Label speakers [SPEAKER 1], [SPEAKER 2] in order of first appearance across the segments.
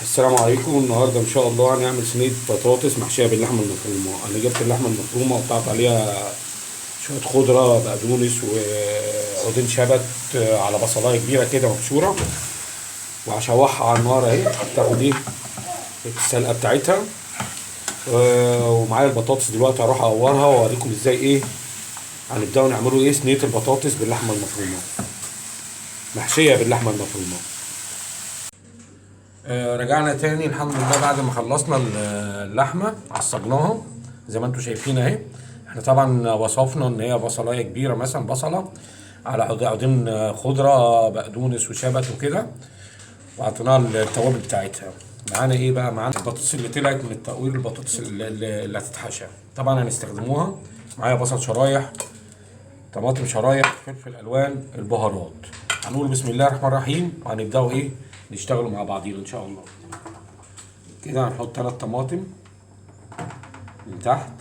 [SPEAKER 1] السلام عليكم. النهارده ان شاء الله هنعمل صينيه بطاطس محشيه باللحمه المفرومه. انا جبت اللحمه المفرومه وقطعت عليها شويه خضره، بقدونس وعودين شبت، على بصلايه كبيره كده مبشوره، وهشوحها على النار اهي تاخد ايه السلقه بتاعتها. ومعايا البطاطس دلوقتي هروح اقورها واوريكم ازاي هنبداوا نعملوا صينيه البطاطس باللحمه المفرومه، محشيه باللحمه المفرومه. رجعنا تاني الحمد لله بعد ما خلصنا اللحمه عصجناها زي ما انتم شايفين اهي. احنا طبعا وصفنا ان هي بصلايه كبيره، مثلا بصله على عودين خضره بقدونس وشبت وكده، وحطيناها التوابل بتاعتها. معانا ايه بقى؟ معانا البطاطس اللي طلعت من التقوير، البطاطس اللي هتتحشى طبعا هنستخدموها. معايا بصل شرايح، طماطم شرايح، فلفل الوان، البهارات. هنقول بسم الله الرحمن الرحيم وهنبداوا نشتغلوا مع بعضينا ان شاء الله. كده هنحط 3 طماطم من تحت،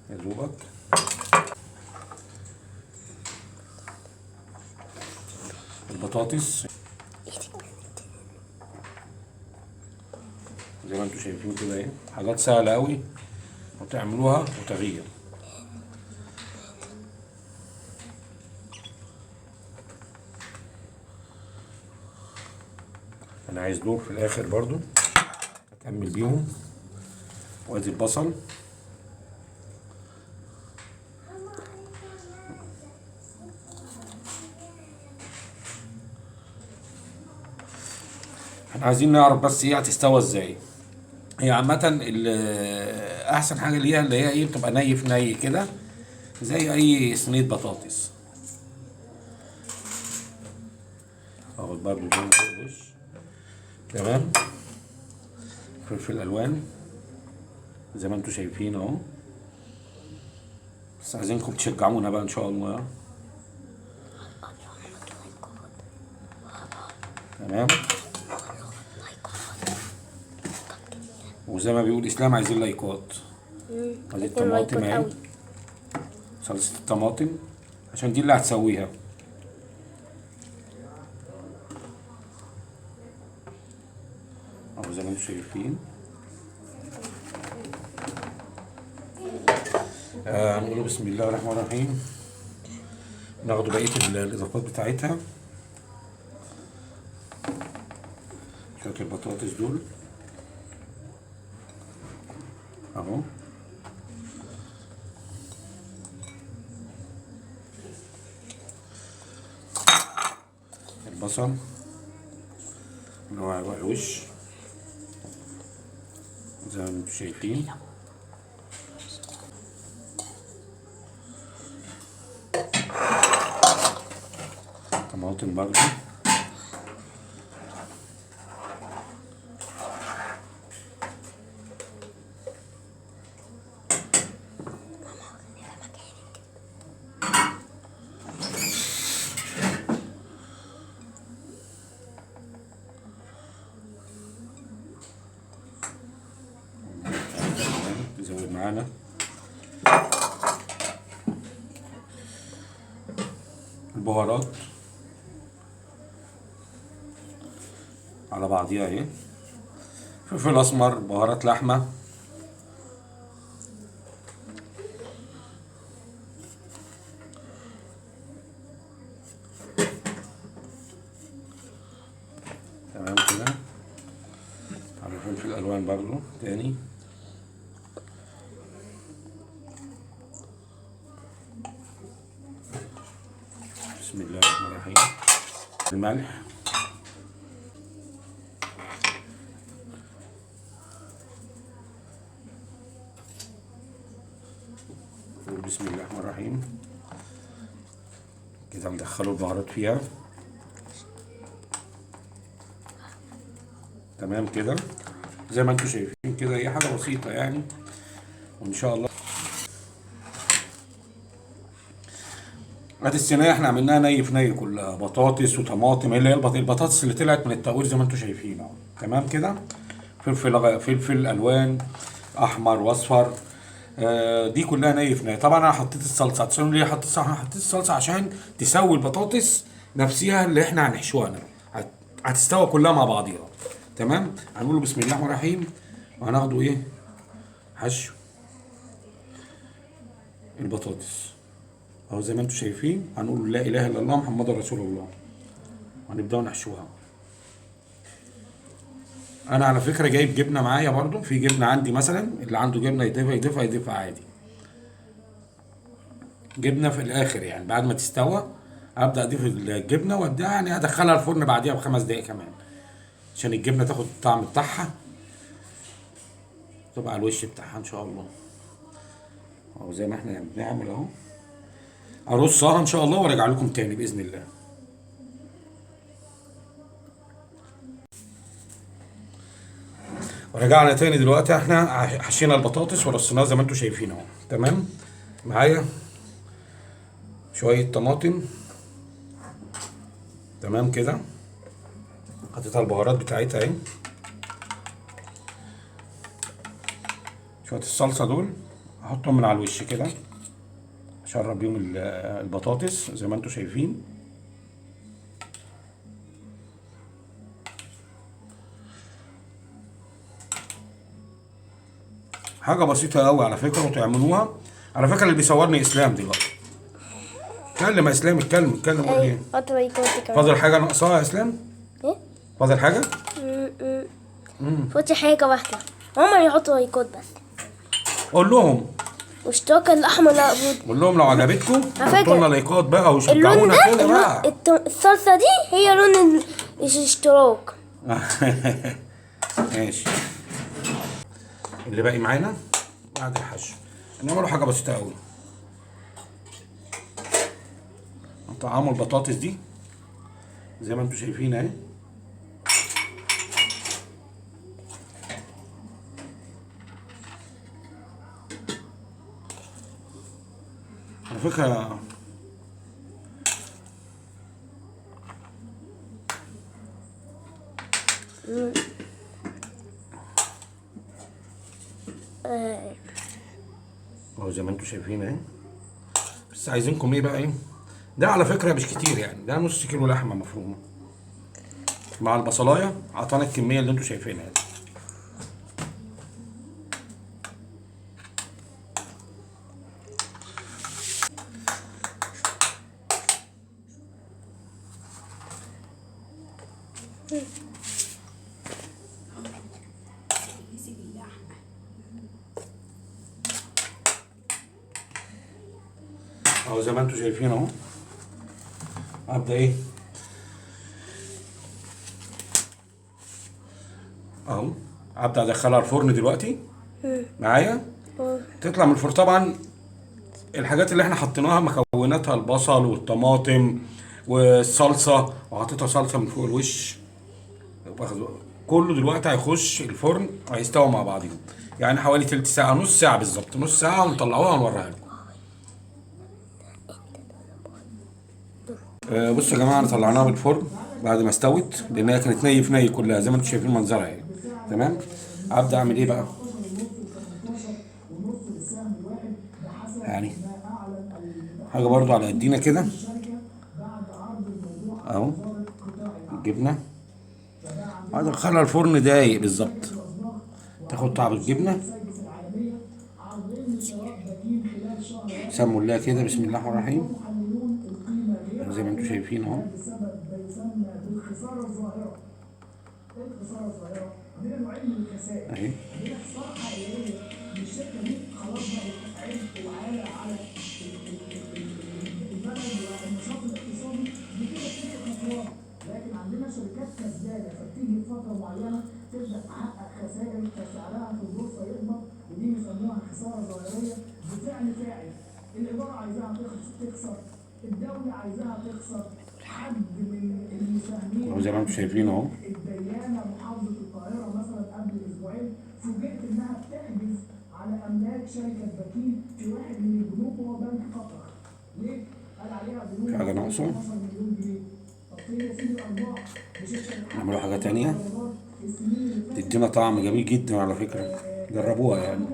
[SPEAKER 1] يا دوبك. البطاطس زي ما انتم شايفين كده اهي، حاجات سهله قوي وتعملوها وتغيير. انا عايز دول في الاخر برضو اكمل بيهم. وادي البصل، احنا عايزين نعرف بس هتستوى ازاي. هي عامة احسن حاجة ليها اللي هي بتبقى ني في ني كده، زي اي صينية بطاطس. اخد برضو دول في الوش. تمام. فلفل الوان زي ما انتم شايفين اهو، بس عايزينكم تشجعونا بقى ان شاء الله. تمام. وزي ما بيقول اسلام عايزين لايكات. ادي الطماطم اهي، صلصة الطماطم عشان دي اللي هتسويها. اهو زي ما انتم شايفين. هنقول بسم الله الرحمن الرحيم. ناخد بقية الاضافات بتاعتها. شوية البطاطس دول اهو، البصل اللي هو على الوش زي ما انتم شايفين. طماطم برضه، نزود معانا البهارات على بعضيها اهي. فلفل اسمر، بهارات لحمه. تمام كده. على فلفل الوان برضو تاني. بسم الله الرحمن الرحيم. الملح، بسم الله الرحمن الرحيم. كده ندخلوا البهارات فيها. تمام كده زي ما انتم شايفين كده، هي حاجه بسيطه يعني، وان شاء الله. ادي الصينيه احنا عملناها ني في ني، كلها بطاطس وطماطم، اللي هي البطاطس اللي طلعت من التقوير زي ما انتم شايفين اهو. تمام كده. فلفل الوان احمر واصفر، دي كلها ني في ني. طبعا انا حطيت الصلصه، هتسالوني ليه حطيت الصلصه؟ حطيت الصلصه عشان تسوي البطاطس نفسها اللي احنا هنحشوها هتستوى كلها مع بعضيها. تمام. هنقول بسم الله الرحمن الرحيم، وهناخده ايه حشو البطاطس اهو زي ما انتم شايفين. هنقول لا اله الا الله محمد رسول الله، وهنبداوا نحشوها. انا على فكره جايب جبنه معايا برضو، في جبنه عندي مثلا، اللي عنده جبنه يضيفها عادي. جبنه في الاخر يعني بعد ما تستوى ابدا اضيف الجبنه واديها، يعني ادخلها الفرن بعديها ب5 دقايق كمان عشان الجبنه تاخد الطعم بتاعها، تبقى على الوش بتاعها ان شاء الله. اهو زي ما احنا بنعمل اهو، ارصها ان شاء الله وارجع لكم تاني باذن الله. ورجعنا تاني دلوقتي، احنا حشينا البطاطس ورصيناها زي ما انتم شايفين اهو. تمام. معايا شويه طماطم، تمام كده، حطيتها البهارات بتاعتها اهي. شويه الصلصه دول احطهم من على الوش كده، اشرب بيهم البطاطس زي ما انتم شايفين. حاجه بسيطه قوي على فكره وتعملوها. على فكره اللي بيصورني اسلام دلوقتي. اتكلم يا اسلام، اتكلم قول لي. فاضل حاجه ناقصاها يا اسلام؟
[SPEAKER 2] ايه؟
[SPEAKER 1] فاضل حاجه؟
[SPEAKER 2] فوتي حاجة واحدة، هما يحطوا لايكات بس.
[SPEAKER 1] قول لهم
[SPEAKER 2] واشتراك الأحمر الأبيض.
[SPEAKER 1] قول لهم لو عجبتكم
[SPEAKER 2] على فكرة
[SPEAKER 1] حطوا لنا لايكات بقى
[SPEAKER 2] اللون
[SPEAKER 1] وشجعونا
[SPEAKER 2] ده
[SPEAKER 1] كده بقى.
[SPEAKER 2] الصلصة دي هي لون الاشتراك.
[SPEAKER 1] ماشي. اللي باقي معانا بعد الحشو نعمله حاجه بسيطه قوي. طعموا البطاطس دي زي ما انتم شايفين اهي. على فكره اهو زي ما انتم شايفين اهي. بس عايزينكم ايه بقى ايه، ده على فكره مش كتير يعني، ده نص كيلو لحمه مفرومه مع البصلايه عطانا الكميه اللي انتم شايفينها دي. اهو زي ما انتم شايفين اهو. ابدا ايه اهو، ابدا ادخلها الفرن دلوقتي معايا. تطلع من الفرن طبعا الحاجات اللي احنا حطيناها مكوناتها البصل والطماطم والصلصه، وحطيتها صلصه من فوق الوش. كله دلوقتي هيخش الفرن وهيستوى مع بعضهم، يعني حوالي تلت ساعه، نص ساعه بالظبط، نص ساعه ونطلعوها ونوريها لكم. بصوا يا جماعه، انا طلعناها من الفرن بعد ما استوت، لانها كانت ني في ني كلها زي ما انتم شايفين منظرها يعني. تمام. ابدا اعمل ايه بقى يعني، حاجه برضو على قدينا كده اهو. الجبنه هدخلها الفرن دقايق بالظبط، تاخد طعم الجبنه. سموا الله كده، بسم الله الرحمن الرحيم، زي ما انتم شايفين اهو. اهي لكن عندنا شركات كسبانه فبتيجي لفتره معينه تبدا تحقق خسائر فسعرها في البورصه يهبط، ودي بيسموها خساره ظاهريه بفعل فاعل. الاداره عايزاها تخسر، الدوله عايزاها تخسر، حد من المساهمين زي ما انتم شايفين اهو.
[SPEAKER 2] الديانه محافظه القاهره مثلا قبل اسبوعين فوجئت انها بتحجز على املاك شركه بكين في واحد من البنوك وهو بنك قطر. ليه؟ قال عليها بنوك
[SPEAKER 1] حاجه ناقصه.
[SPEAKER 2] 12 مليون جنيه.
[SPEAKER 1] نعملوا حاجة تانية تدينا طعم جميل جدا على فكرة، جربوها يعني.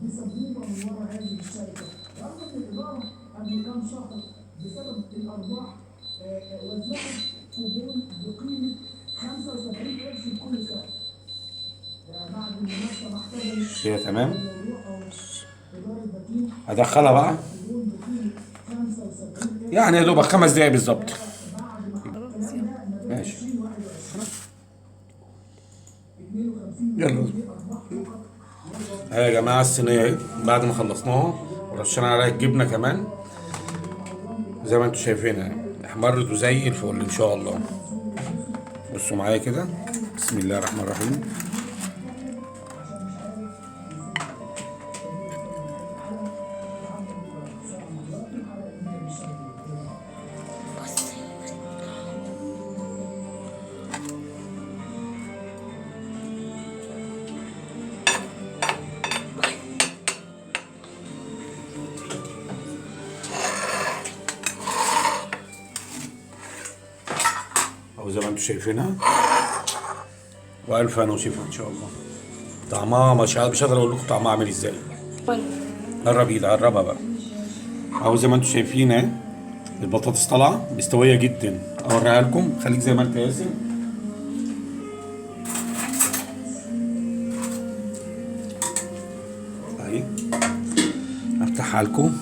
[SPEAKER 2] بسبوبه من ورا هذه الشركه، رغم ان الاداره قبل كام شهر بسبب الارباح وزعت كوبون بقيمه 75 قرش لكل سهم. بعد المنافسه ما احتجت
[SPEAKER 1] كده تمام.
[SPEAKER 2] الموضوع او اداره بكين
[SPEAKER 1] هدخلها بقى
[SPEAKER 2] كوبون بقيمه 75 قرش
[SPEAKER 1] يعني يا دوبك 5 دقايق بالظبط.
[SPEAKER 2] بعد ما الكلام ده ما بين
[SPEAKER 1] ماشي
[SPEAKER 2] 2021 52
[SPEAKER 1] يلا.
[SPEAKER 2] دي ارباح فقط.
[SPEAKER 1] اهي يا جماعه الصينيه اهي بعد ما خلصناها ورشينا عليها الجبنه كمان زي ما انتم شايفينها احمرت وزي الفل ان شاء الله. بصوا معايا كده، بسم الله الرحمن الرحيم. او زي ما انتم شايفينها، والف هنا وشفا ان شاء الله. طعمها مش قادر اقول لكم طعمها عامل ازاي. قرب ايدي، قربها بقى. اهو زي ما انتم شايفين اهي البطاطس طالعه مستويه جدا. اوريها لكم، خليك زي ما انت يا ياسين. اهي افتحها لكم.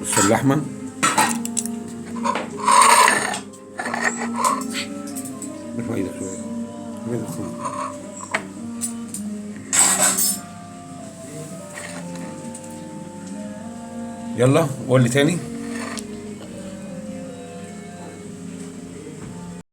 [SPEAKER 1] بصوا اللحمه ارفع ايدك شويه. يلا قول لي تاني.